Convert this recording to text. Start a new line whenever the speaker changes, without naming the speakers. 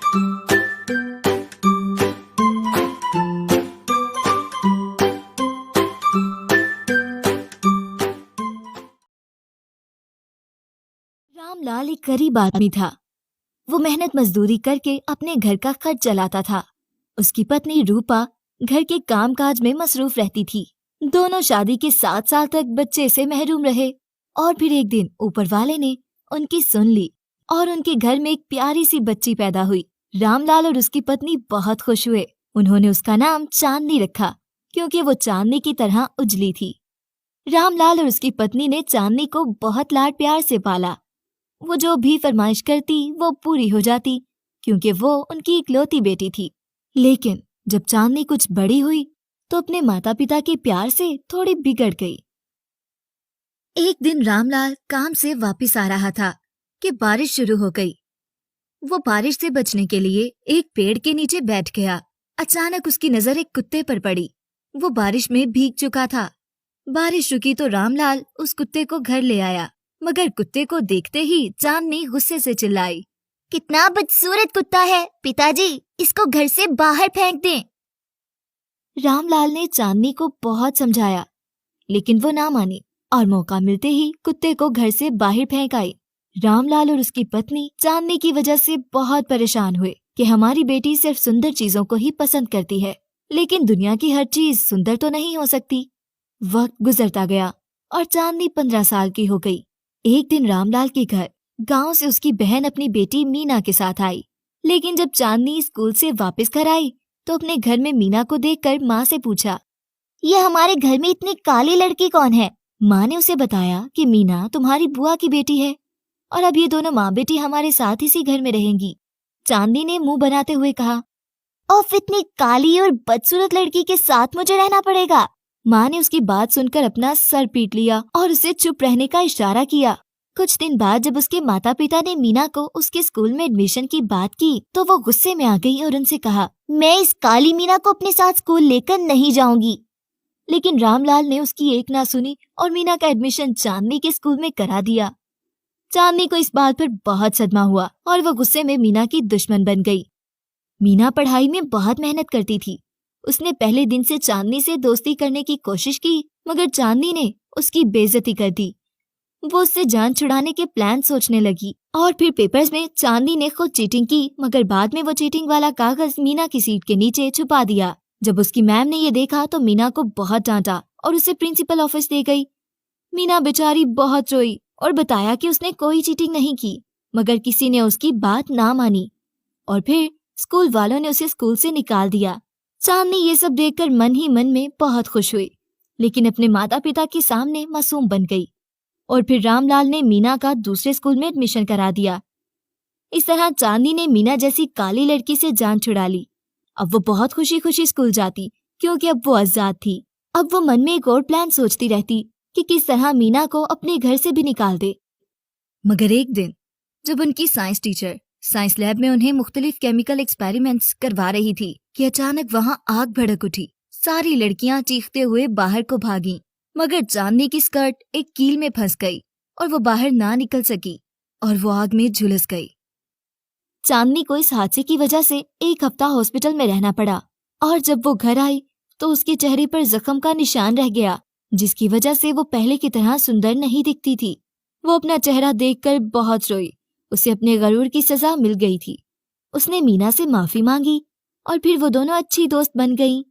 राम लाल एक गरीब आदमी था। वो मेहनत मजदूरी करके अपने घर का खर्च चलाता था। उसकी पत्नी रूपा घर के काम काज में मसरूफ रहती थी। दोनों शादी के 7 साल तक बच्चे से महरूम रहे और फिर एक दिन ऊपर वाले ने उनकी सुन ली और उनके घर में एक प्यारी सी बच्ची पैदा हुई। रामलाल और उसकी पत्नी बहुत खुश हुए। उन्होंने उसका नाम चांदनी रखा क्योंकि वो चांदनी की तरह उजली थी। रामलाल और उसकी पत्नी ने चांदनी को बहुत लाड प्यार से पाला। वो जो भी फरमाइश करती वो पूरी हो जाती क्योंकि वो उनकी इकलौती बेटी थी। लेकिन जब चांदनी कुछ बड़ी हुई तो अपने माता पिता के प्यार से थोड़ी बिगड़ गई। एक दिन रामलाल काम से वापस आ रहा था कि बारिश शुरू हो गई। वो बारिश से बचने के लिए एक पेड़ के नीचे बैठ गया। अचानक उसकी नजर एक कुत्ते पर पड़ी। वो बारिश में भीग चुका था। बारिश रुकी तो रामलाल उस कुत्ते को घर ले आया, मगर कुत्ते को देखते ही चांदनी गुस्से से चिल्लाई, कितना बदसूरत कुत्ता है, पिताजी इसको घर से बाहर फेंक दें। रामलाल ने चांदनी को बहुत समझाया लेकिन वो ना मानी और मौका मिलते ही कुत्ते को घर से बाहर फेंक आई। रामलाल और उसकी पत्नी चांदनी की वजह से बहुत परेशान हुए कि हमारी बेटी सिर्फ सुंदर चीजों को ही पसंद करती है, लेकिन दुनिया की हर चीज सुंदर तो नहीं हो सकती। वक्त गुजरता गया और चांदनी 15 साल की हो गई। एक दिन रामलाल के घर गांव से उसकी बहन अपनी बेटी मीना के साथ आई, लेकिन जब चांदनी स्कूल से वापस घर आई तो अपने घर में मीना को देखकर माँ से पूछा, ये हमारे घर में इतनी काली लड़की कौन है? माँ ने उसे बताया कि मीना तुम्हारी बुआ की बेटी है और अब ये दोनों माँ बेटी हमारे साथ इसी घर में रहेंगी। चांदनी ने मुंह बनाते हुए कहा, ओफ, इतनी काली और बदसूरत लड़की के साथ मुझे रहना पड़ेगा। माँ ने उसकी बात सुनकर अपना सर पीट लिया और उसे चुप रहने का इशारा किया। कुछ दिन बाद जब उसके माता पिता ने मीना को उसके स्कूल में एडमिशन की बात की तो वो गुस्से में आ गई और उनसे कहा, मैं इस काली मीना को अपने साथ स्कूल लेकर नहीं जाऊंगी। लेकिन रामलाल ने उसकी एक ना सुनी और मीना का एडमिशन चांदनी के स्कूल में करा दिया। चांदनी को इस बात पर बहुत सदमा हुआ और वो गुस्से में मीना की दुश्मन बन गई। मीना पढ़ाई में बहुत मेहनत करती थी। उसने पहले दिन से चांदनी से दोस्ती करने की कोशिश की, मगर चांदनी ने उसकी बेइज्जती कर दी। वो उससे जान छुड़ाने के प्लान सोचने लगी और फिर पेपर्स में चांदनी ने खुद चीटिंग की, मगर बाद में वो चीटिंग वाला कागज मीना की सीट के नीचे छुपा दिया। जब उसकी मैम ने ये देखा तो मीना को बहुत डांटा और उसे प्रिंसिपल ऑफिस ले गई। मीना बेचारी बहुत रोई और बताया कि उसने कोई चीटिंग नहीं की, मगर किसी ने उसकी बात ना मानी और फिर स्कूल वालों ने उसे स्कूल से निकाल दिया। चांदनी ये सब देखकर मन ही मन में बहुत खुश हुई, लेकिन अपने माता पिता के सामने मासूम बन गई। और फिर रामलाल ने मीना का दूसरे स्कूल में एडमिशन करा दिया। इस तरह चांदनी ने मीना जैसी काली लड़की से जान छुड़ा ली। अब वो बहुत खुशी खुशी स्कूल जाती क्योंकि अब वो आजाद थी। अब वो मन में एक और प्लान सोचती रहती कि किस तरह मीना को अपने घर से भी निकाल दे। मगर एक दिन जब उनकी साइंस टीचर साइंस लैब में उन्हें मुख्तलिफ केमिकल एक्सपेरिमेंट्स करवा रही थी कि अचानक वहाँ आग भड़क उठी। सारी लड़कियां चीखते हुए बाहर को भागीं, मगर चांदनी की स्कर्ट एक कील में फंस गई और वो बाहर ना निकल सकी और वो आग में झुलस गई। चांदनी को इस हादसे की वजह से 1 हफ्ता हॉस्पिटल में रहना पड़ा और जब वो घर आई तो उसके चेहरे पर जख्म का निशान रह गया, जिसकी वजह से वो पहले की तरह सुंदर नहीं दिखती थी। वो अपना चेहरा देखकर बहुत रोई। उसे अपने गरूर की सजा मिल गई थी। उसने मीना से माफी मांगी और फिर वो दोनों अच्छी दोस्त बन गईं।